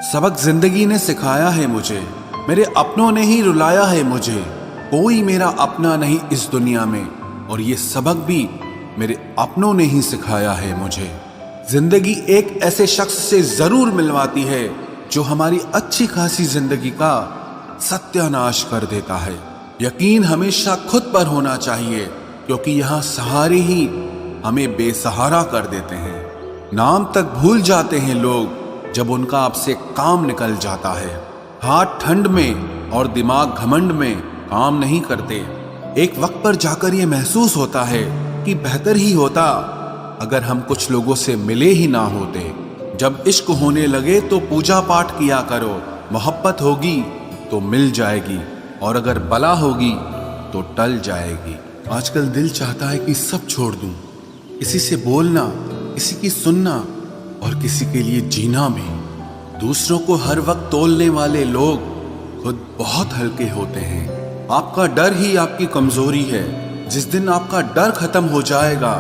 सबक जिंदगी ने सिखाया है मुझे, मेरे अपनों ने ही रुलाया है मुझे। कोई मेरा अपना नहीं इस दुनिया में, और ये सबक भी मेरे अपनों ने ही सिखाया है मुझे। जिंदगी एक ऐसे शख्स से जरूर मिलवाती है जो हमारी अच्छी खासी जिंदगी का सत्यानाश कर देता है। यकीन हमेशा खुद पर होना चाहिए, क्योंकि यहाँ सहारे ही हमें बेसहारा कर देते हैं। नाम तक भूल जाते हैं लोग जब उनका आपसे काम निकल जाता है। हाथ ठंड में और दिमाग घमंड में काम नहीं करते। एक वक्त पर जाकर ये महसूस होता है कि बेहतर ही होता अगर हम कुछ लोगों से मिले ही ना होते। जब इश्क होने लगे तो पूजा पाठ किया करो, मोहब्बत होगी तो मिल जाएगी, और अगर बला होगी तो टल जाएगी। आजकल दिल चाहता है कि सब छोड़ दूं, किसी से बोलना, किसी की सुनना और किसी के लिए जीना भी। दूसरों को हर वक्त तोलने वाले लोग खुद बहुत हल्के होते हैं। आपका डर ही आपकी कमजोरी है। जिस दिन आपका डर खत्म हो जाएगा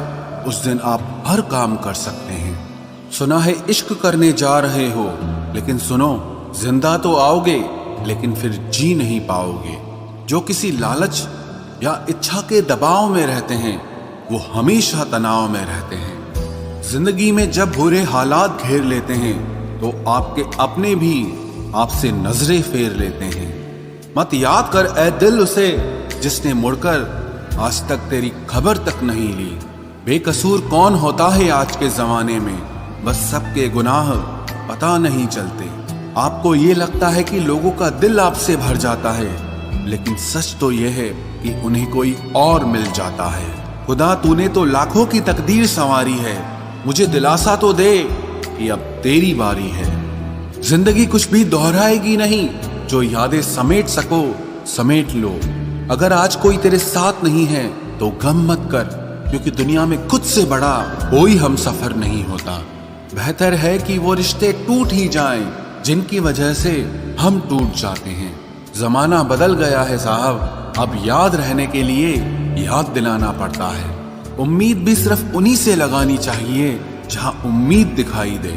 उस दिन आप हर काम कर सकते हैं। सुना है इश्क करने जा रहे हो, लेकिन सुनो, जिंदा तो आओगे लेकिन फिर जी नहीं पाओगे। जो किसी लालच या इच्छा के दबाव में रहते हैं वो हमेशा तनाव में रहते हैं। जिंदगी में जब बुरे हालात घेर लेते हैं तो आपके अपने भी आपसे नजरें फेर लेते हैं। मत याद कर ए दिल उसे जिसने मुड़कर आज तक तेरी खबर तक नहीं ली। बेकसूर कौन होता है आज के जमाने में, बस सबके गुनाह पता नहीं चलते। आपको ये लगता है कि लोगों का दिल आपसे भर जाता है, लेकिन सच तो यह है कि उन्हें कोई और मिल जाता है। खुदा तूने तो लाखों की तकदीर संवारी है, मुझे दिलासा तो दे कि अब तेरी बारी है। जिंदगी कुछ भी दोहराएगी नहीं, जो यादें समेट सको समेट लो। अगर आज कोई तेरे साथ नहीं है तो गम मत कर, क्योंकि दुनिया में खुद से बड़ा कोई हम सफर नहीं होता। बेहतर है कि वो रिश्ते टूट ही जाएं जिनकी वजह से हम टूट जाते हैं। जमाना बदल गया है साहब, अब याद रहने के लिए याद दिलाना पड़ता है। उम्मीद भी सिर्फ उन्हीं से लगानी चाहिए जहां उम्मीद दिखाई दे।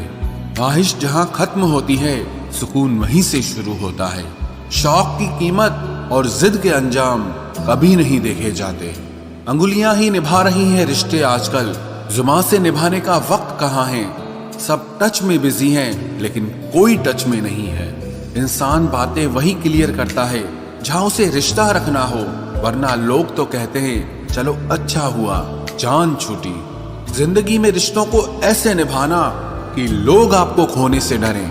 ख्वाहिश जहां खत्म होती है सुकून वहीं से शुरू होता है। शौक की कीमत और जिद के अंजाम कभी नहीं देखे जाते। अंगुलियां ही निभा रही हैं रिश्ते आजकल, जुबान से निभाने का वक्त कहाँ है। सब टच में बिजी हैं लेकिन कोई टच में नहीं है। इंसान बातें वही क्लियर करता है जहां उसे रिश्ता रखना हो, वरना लोग तो कहते हैं चलो अच्छा हुआ जान छूटी। जिंदगी में रिश्तों को ऐसे निभाना कि लोग आपको खोने से डरें।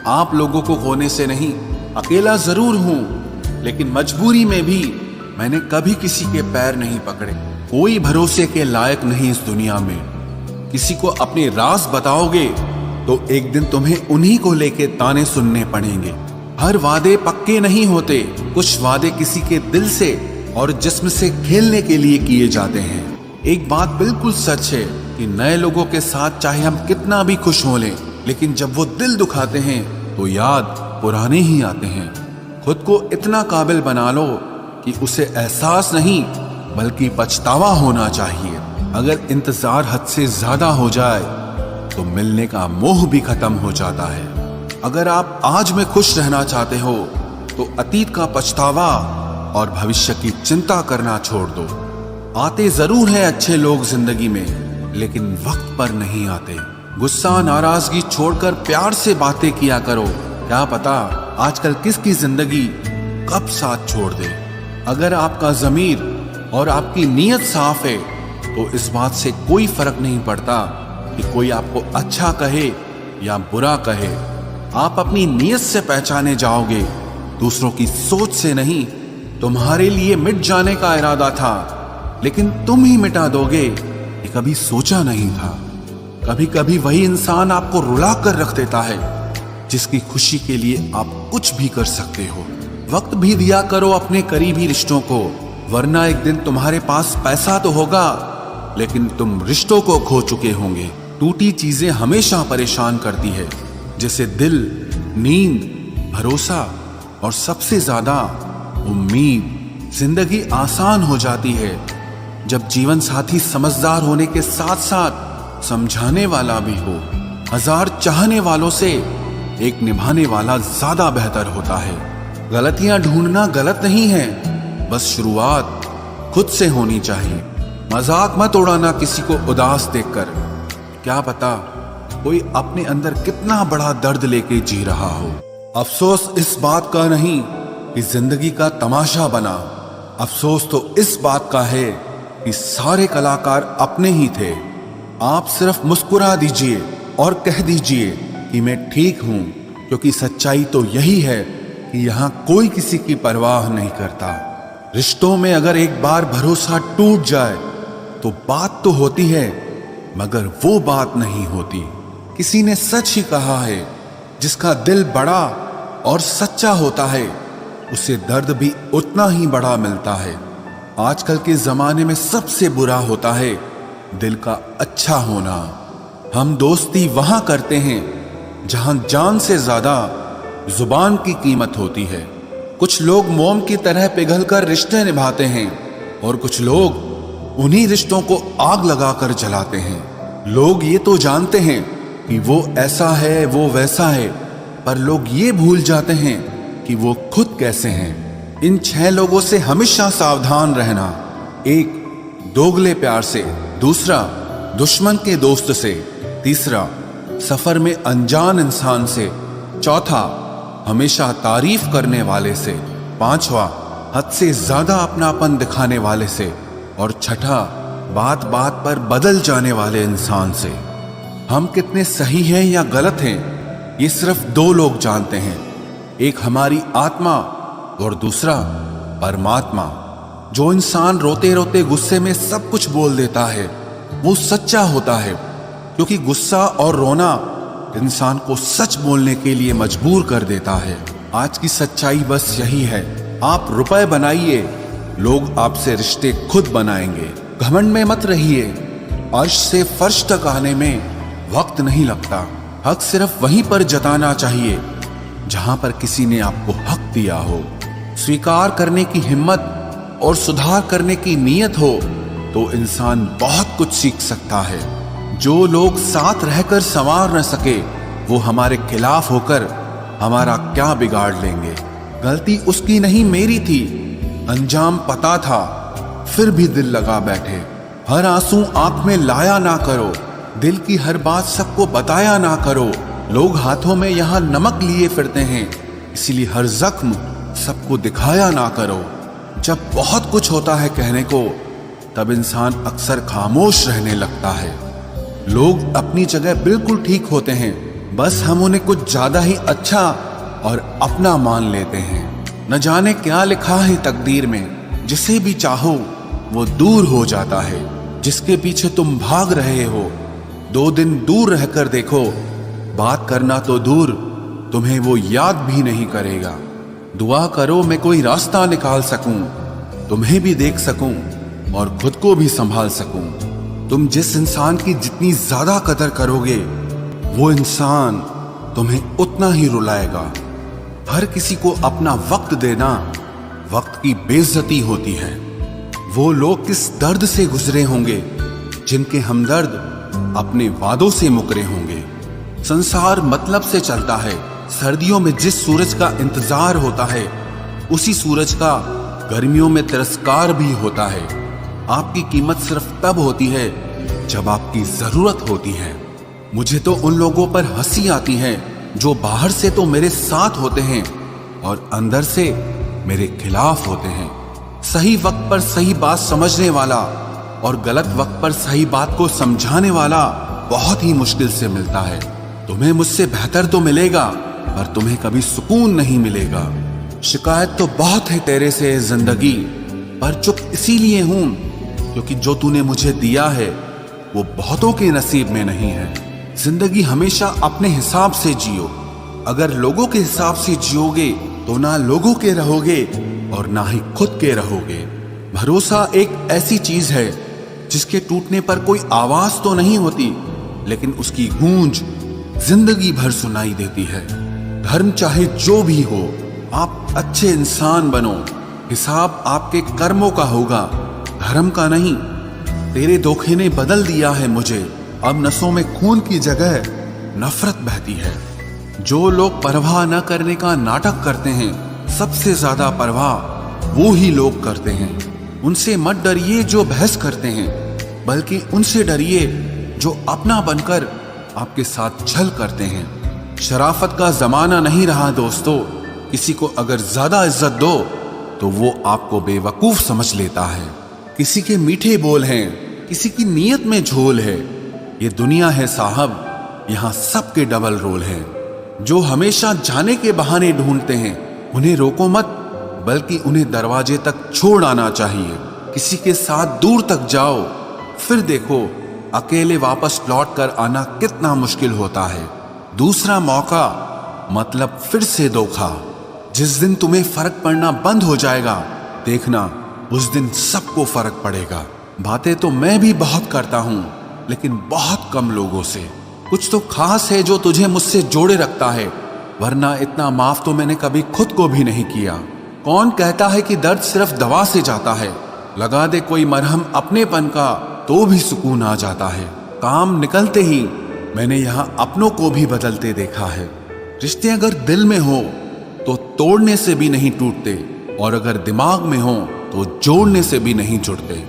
आप लोगों को खोने से नहीं, अकेला जरूर हूं, लेकिन मजबूरी में भी मैंने कभी किसी के पैर नहीं पकड़े। कोई भरोसे के लायक नहीं इस दुनिया में। किसी को अपने राज बताओगे तो एक दिन तुम्हें उन्हीं को लेके ताने सुनने पड़ेंगे। हर वादे पक्के नहीं होते, कुछ वादे किसी के दिल से और जिस्म से खेलने के लिए किए जाते हैं। एक बात बिल्कुल सच है कि नए लोगों के साथ चाहे हम कितना भी खुश हो लें, लेकिन जब वो दिल दुखाते हैं तो याद पुराने ही आते हैं। खुद को इतना काबिल बना लो कि उसे एहसास नहीं बल्कि पछतावा होना चाहिए। अगर इंतजार हद से ज्यादा हो जाए तो मिलने का मोह भी खत्म हो जाता है। अगर आप आज में खुश रहना चाहते हो तो अतीत का पछतावा और भविष्य की चिंता करना छोड़ दो। आते जरूर हैं अच्छे लोग जिंदगी में, लेकिन वक्त पर नहीं आते। गुस्सा नाराजगी छोड़कर प्यार से बातें किया करो। क्या पता आजकल किसकी जिंदगी कब साथ छोड़ दे। अगर आपका ज़मीर और आपकी नीयत साफ है तो इस बात से कोई फर्क नहीं पड़ता कि कोई आपको अच्छा कहे या बुरा कहे। आप अपनी नीयत से पहचाने जाओगे, दूसरों की सोच से नहीं। तुम्हारे लिए मिट जाने का इरादा था, लेकिन तुम ही मिटा दोगे ये कभी सोचा नहीं था। कभी कभी वही इंसान आपको रुला कर रख देता है जिसकी खुशी के लिए आप कुछ भी कर सकते हो। वक्त भी दिया करो अपने करीबी रिश्तों को, वरना एक दिन तुम्हारे पास पैसा तो होगा लेकिन तुम रिश्तों को खो चुके होंगे। टूटी चीजें हमेशा परेशान करती है, जैसे दिल, नींद, भरोसा और सबसे ज्यादा उम्मीद। जिंदगी आसान हो जाती है जब जीवन साथी समझदार होने के साथ साथ समझाने वाला भी हो। हजार चाहने वालों से एक निभाने वाला ज्यादा बेहतर होता है। गलतियां ढूंढना गलत नहीं है, बस शुरुआत खुद से होनी चाहिए। मजाक मत उड़ाना किसी को उदास देखकर, क्या पता कोई अपने अंदर कितना बड़ा दर्द लेके जी रहा हो। अफसोस इस बात का नहीं कि जिंदगी का तमाशा बना, अफसोस तो इस बात का है कि सारे कलाकार अपने ही थे। आप सिर्फ मुस्कुरा दीजिए और कह दीजिए कि मैं ठीक हूं, क्योंकि सच्चाई तो यही है कि यहां कोई किसी की परवाह नहीं करता। रिश्तों में अगर एक बार भरोसा टूट जाए तो बात तो होती है, मगर वो बात नहीं होती। किसी ने सच ही कहा है, जिसका दिल बड़ा और सच्चा होता है उसे दर्द भी उतना ही बड़ा मिलता है। आजकल के जमाने में सबसे बुरा होता है दिल का अच्छा होना। हम दोस्ती वहां करते हैं जहां जान से ज्यादा जुबान की कीमत होती है। कुछ लोग मोम की तरह पिघलकर रिश्ते निभाते हैं और कुछ लोग उन्हीं रिश्तों को आग लगाकर जलाते हैं। लोग ये तो जानते हैं कि वो ऐसा है, वो वैसा है, पर लोग ये भूल जाते हैं कि वो खुद कैसे हैं। इन 6 लोगों से हमेशा सावधान रहना। 1 दोगले प्यार से, दूसरा दुश्मन के दोस्त से, तीसरा सफर में अनजान इंसान से, चौथा हमेशा तारीफ करने वाले से, पांचवा हद से ज्यादा अपनापन दिखाने वाले से, और छठा बात बात पर बदल जाने वाले इंसान से। हम कितने सही हैं या गलत हैं ये सिर्फ 2 लोग जानते हैं, एक हमारी आत्मा और दूसरा परमात्मा। जो इंसान रोते रोते गुस्से में सब कुछ बोल देता है वो सच्चा होता है, क्योंकि गुस्सा और रोना इंसान को सच बोलने के लिए मजबूर कर देता है। आज की सच्चाई बस यही है, आप रुपए बनाइए, लोग आपसे रिश्ते खुद बनाएंगे। घमंड में मत रहिए, अर्श से फर्श तक आने में वक्त नहीं लगता। हक सिर्फ वहीं पर जताना चाहिए जहां पर किसी ने आपको हक दिया हो। स्वीकार करने की हिम्मत और सुधार करने की नीयत हो तो इंसान बहुत कुछ सीख सकता है। जो लोग साथ रहकर संवार न सके वो हमारे खिलाफ होकर हमारा क्या बिगाड़ लेंगे। गलती उसकी नहीं मेरी थी, अंजाम पता था फिर भी दिल लगा बैठे। हर आंसू आंख में लाया ना करो, दिल की हर बात सबको बताया ना करो। लोग हाथों में यहाँ नमक लिए फिरते हैं, इसीलिए हर जख्म सबको दिखाया ना करो। जब बहुत कुछ होता है कहने को तब इंसान अक्सर खामोश रहने लगता है। लोग अपनी जगह बिल्कुल ठीक होते हैं, बस हम उन्हें कुछ ज्यादा ही अच्छा और अपना मान लेते हैं। न जाने क्या लिखा है तकदीर में, जिसे भी चाहो वो दूर हो जाता है। जिसके पीछे तुम भाग रहे हो 2 दिन दूर रहकर देखो, बात करना तो दूर तुम्हें वो याद भी नहीं करेगा। दुआ करो मैं कोई रास्ता निकाल सकूं, तुम्हें भी देख सकूं और खुद को भी संभाल सकूं। तुम जिस इंसान की जितनी ज्यादा कदर करोगे वो इंसान तुम्हें उतना ही रुलाएगा। हर किसी को अपना वक्त देना वक्त की बेइज्जती होती है। वो लोग किस दर्द से गुजरे होंगे जिनके हमदर्द अपने वादों से मुकरे होंगे। संसार मतलब से चलता है। सर्दियों में जिस सूरज का इंतजार होता है उसी सूरज का गर्मियों में तिरस्कार भी होता है। आपकी कीमत सिर्फ तब होती है जब आपकी जरूरत होती है। मुझे तो उन लोगों पर हंसी आती है जो बाहर से तो मेरे साथ होते हैं और अंदर से मेरे खिलाफ होते हैं। सही वक्त पर सही बात समझने वाला और गलत वक्त पर सही बात को समझाने वाला बहुत ही मुश्किल से मिलता है। तुम्हें मुझसे बेहतर तो मिलेगा पर तुम्हें कभी सुकून नहीं मिलेगा। शिकायत तो बहुत है तेरे से जिंदगी, पर चुप इसीलिए हूं क्योंकि जो तूने मुझे दिया है वो बहुतों के नसीब में नहीं है। जिंदगी हमेशा अपने हिसाब से जियो। अगर लोगों के हिसाब से जियोगे तो ना लोगों के रहोगे और ना ही खुद के रहोगे। भरोसा एक ऐसी चीज है जिसके टूटने पर कोई आवाज तो नहीं होती, लेकिन उसकी गूंज जिंदगी भर सुनाई देती है। धर्म चाहे जो भी हो, आप अच्छे इंसान बनो। हिसाब आपके कर्मों का होगा, धर्म का नहीं। तेरे धोखे ने बदल दिया है मुझे, अब नसों में खून की जगह नफरत बहती है। जो लोग परवाह न करने का नाटक करते हैं, सबसे ज्यादा परवाह वो ही लोग करते हैं। उनसे मत डरिए जो बहस करते हैं, बल्कि उनसे डरिए जो अपना बनकर आपके साथ छल करते हैं। शराफत का जमाना नहीं रहा दोस्तों। किसी को अगर ज्यादा इज्जत दो तो वो आपको बेवकूफ समझ लेता है। किसी के मीठे बोल हैं, किसी की नीयत में झोल है। ये दुनिया है साहब, यहाँ सबके डबल रोल है। जो हमेशा जाने के बहाने ढूंढते हैं, उन्हें रोको मत, बल्कि उन्हें दरवाजे तक छोड़ आना चाहिए। किसी के साथ दूर तक जाओ, फिर देखो अकेले वापस लौट कर आना कितना मुश्किल होता है। दूसरा मौका मतलब फिर से धोखा। जिस दिन तुम्हें फर्क पड़ना बंद हो जाएगा, देखना उस दिन सबको फर्क पड़ेगा। बातें तो मैं भी बहुत करता हूं, लेकिन बहुत कम लोगों से। कुछ तो खास है जो तुझे मुझसे जोड़े रखता है, वरना इतना माफ तो मैंने कभी खुद को भी नहीं किया। कौन कहता है कि दर्द सिर्फ दवा से जाता है? लगा दे कोई मरहम अपनेपन का तो भी सुकून आ जाता है। काम निकलते ही मैंने यहाँ अपनों को भी बदलते देखा है। रिश्ते अगर दिल में हो तो तोड़ने से भी नहीं टूटते, और अगर दिमाग में हो तो जोड़ने से भी नहीं जुड़ते।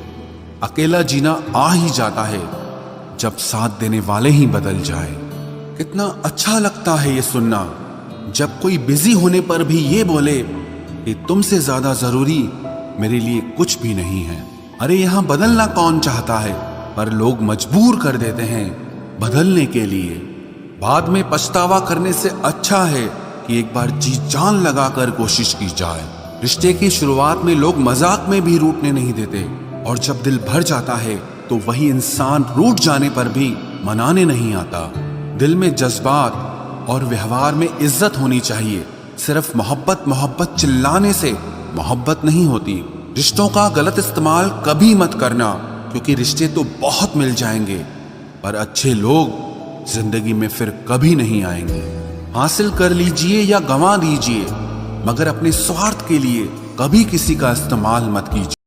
अकेला जीना आ ही जाता है जब साथ देने वाले ही बदल जाए। कितना अच्छा लगता है ये सुनना, जब कोई बिजी होने पर भी ये बोले कि तुमसे ज्यादा जरूरी मेरे लिए कुछ भी नहीं है। अरे यहाँ बदलना कौन चाहता है, पर लोग मजबूर कर देते हैं बदलने के लिए। बाद में पछतावा करने से अच्छा है कि एक बार जी जान लगाकर कोशिश की जाए। रिश्ते की शुरुआत में लोग मजाक में भी रूठने नहीं देते, और जब दिल भर जाता है तो वही इंसान रूठ जाने पर भी मनाने नहीं आता। दिल में जज्बात और व्यवहार में इज्जत होनी चाहिए। सिर्फ मोहब्बत मोहब्बत चिल्लाने से मोहब्बत नहीं होती। रिश्तों का गलत इस्तेमाल कभी मत करना, क्योंकि रिश्ते तो बहुत मिल जाएंगे, पर अच्छे लोग जिंदगी में फिर कभी नहीं आएंगे। हासिल कर लीजिए या गंवा दीजिए, मगर अपने स्वार्थ के लिए कभी किसी का इस्तेमाल मत कीजिए।